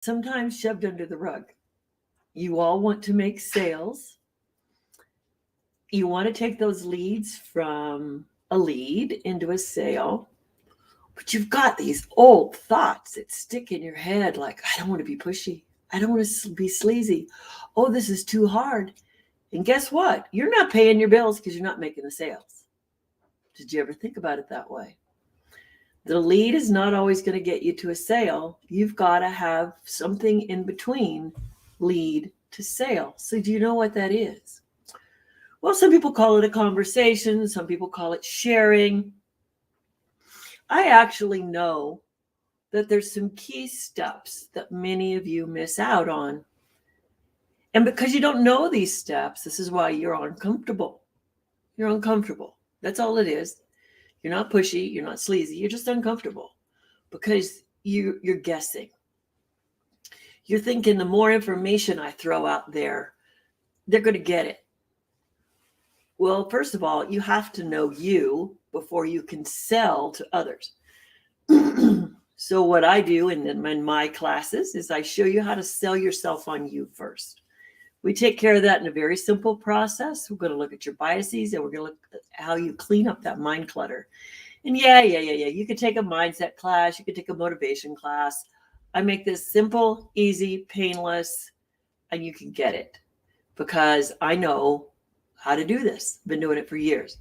sometimes shoved under the rug. You all want to make sales. You want to take those leads from a lead into a sale, but you've got these old thoughts that stick in your head like, I don't want to be pushy. I don't want to be sleazy. Oh, this is too hard. And guess what? You're not paying your bills because you're not making the sales. Did you ever think about it that way? The lead is not always going to get you to a sale. You've got to have something in between lead to sale. So do you know what that is? Well, some people call it a conversation. Some people call it sharing. I actually know that there's some key steps that many of you miss out on. And because you don't know these steps, this is why you're uncomfortable. You're uncomfortable. That's all it is. You're not pushy. You're not sleazy. You're just uncomfortable because you're guessing. You're thinking the more information I throw out there, they're going to get it. Well, first of all, you have to know you before you can sell to others. So what I do in my classes is I show you how to sell yourself on you first. We take care of that in a very simple process. We're going to look at your biases and we're going to look at how you clean up that mind clutter. And yeah. You could take a mindset class. You could take a motivation class. I make this simple, easy, painless, and you can get it because I know how to do this. I've been doing it for years.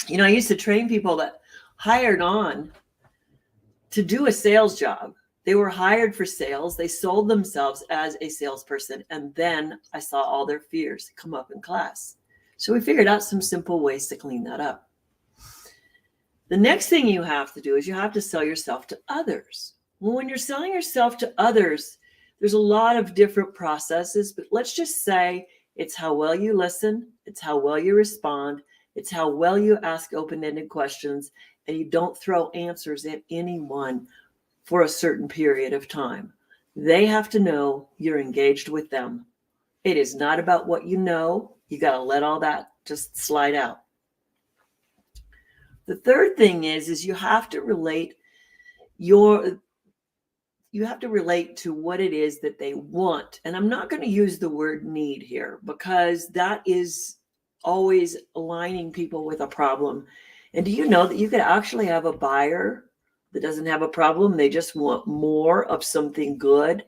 You know, I used to train people that hired on to do a sales job. They were hired for sales. They sold themselves as a salesperson. And then I saw all their fears come up in class. So we figured out some simple ways to clean that up. The next thing you have to do is you have to sell yourself to others. Well, when you're selling yourself to others, there's a lot of different processes, but let's just say it's how well you listen. It's how well you respond. It's how well you ask open-ended questions, and you don't throw answers at anyone for a certain period of time. They have to know you're engaged with them. It is not about what you know. You got to let all that just slide out. The third thing is you have to relate to what it is that they want. And I'm not going to use the word need here because that is always aligning people with a problem. And do you know that you could actually have a buyer that doesn't have a problem? They just want more of something good.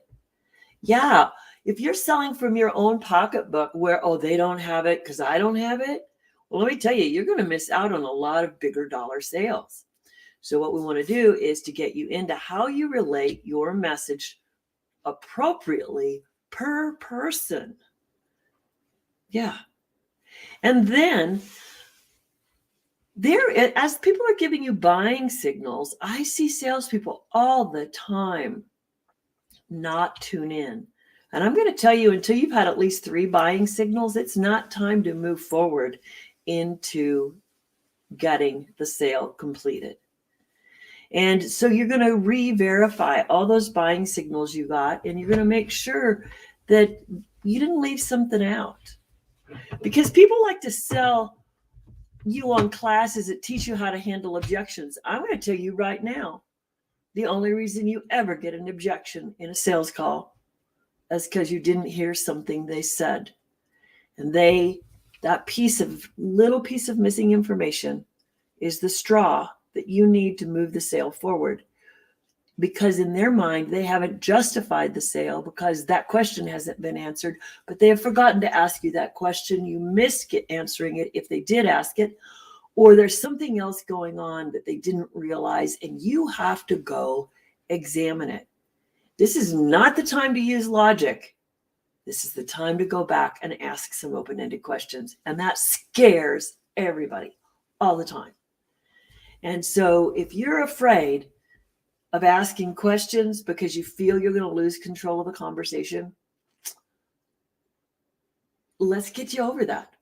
Yeah. If you're selling from your own pocketbook where, they don't have it because I don't have it. Well, let me tell you, you're going to miss out on a lot of bigger dollar sales. So what we want to do is to get you into how you relate your message appropriately per person. Yeah. And then as people are giving you buying signals, I see salespeople all the time not tune in. And I'm going to tell you, until you've had at least 3 buying signals, it's not time to move forward into getting the sale completed. And so you're going to re-verify all those buying signals you got, and you're going to make sure that you didn't leave something out. Because people like to sell you on classes that teach you how to handle objections. I'm going to tell you right now, the only reason you ever get an objection in a sales call is because you didn't hear something they said. And that little piece of missing information is the straw that you need to move the sale forward. Because in their mind, they haven't justified the sale because that question hasn't been answered, but they have forgotten to ask you that question. You missed answering it if they did ask it, or there's something else going on that they didn't realize, and you have to go examine it. This is not the time to use logic. This is the time to go back and ask some open-ended questions, and that scares everybody all the time. And so if you're afraid of asking questions because you feel you're going to lose control of the conversation, let's get you over that.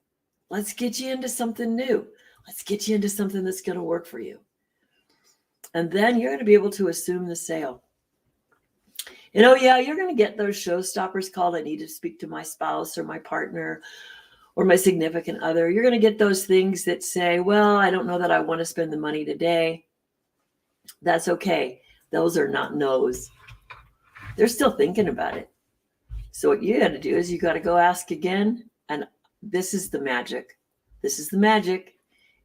Let's get you into something new. Let's get you into something that's going to work for you. And then you're going to be able to assume the sale. And you're going to get those showstoppers called, I need to speak to my spouse or my partner or my significant other. You're going to get those things that say, well, I don't know that I want to spend the money today. That's okay. Those are not no's. They're still thinking about it. So what you got to do is you got to go ask again. And this is the magic. This is the magic.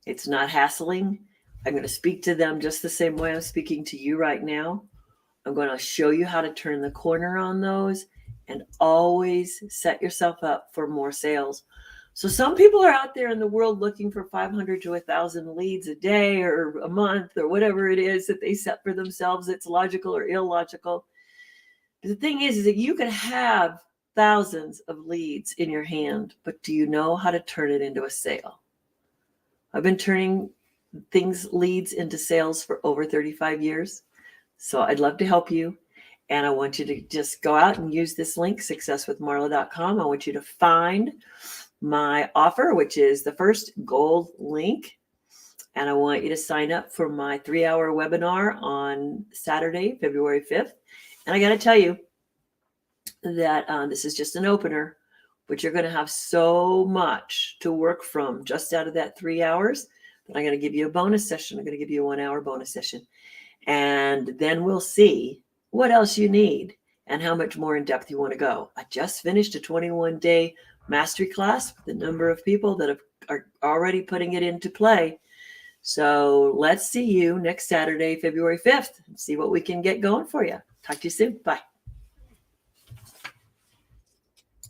It's not hassling. I'm going to speak to them just the same way I'm speaking to you right now. I'm going to show you how to turn the corner on those and always set yourself up for more sales. So some people are out there in the world looking for 500 to 1,000 leads a day or a month or whatever it is that they set for themselves. It's logical or illogical. But the thing is that you can have thousands of leads in your hand, but do you know how to turn it into a sale? I've been turning leads into sales for over 35 years. So I'd love to help you. And I want you to just go out and use this link, successwithmarla.com. I want you to find my offer, which is the first gold link. And I want you to sign up for my 3-hour webinar on Saturday, February 5th. And I got to tell you that this is just an opener, but you're going to have so much to work from just out of that 3 hours that I'm going to give you a bonus session. I'm going to give you a 1-hour bonus session. And then we'll see what else you need and how much more in depth you want to go. I just finished a 21-day mastery class with a number of people that are already putting it into play. So let's see you next Saturday, February 5th, and see what we can get going for you. Talk to you soon. Bye.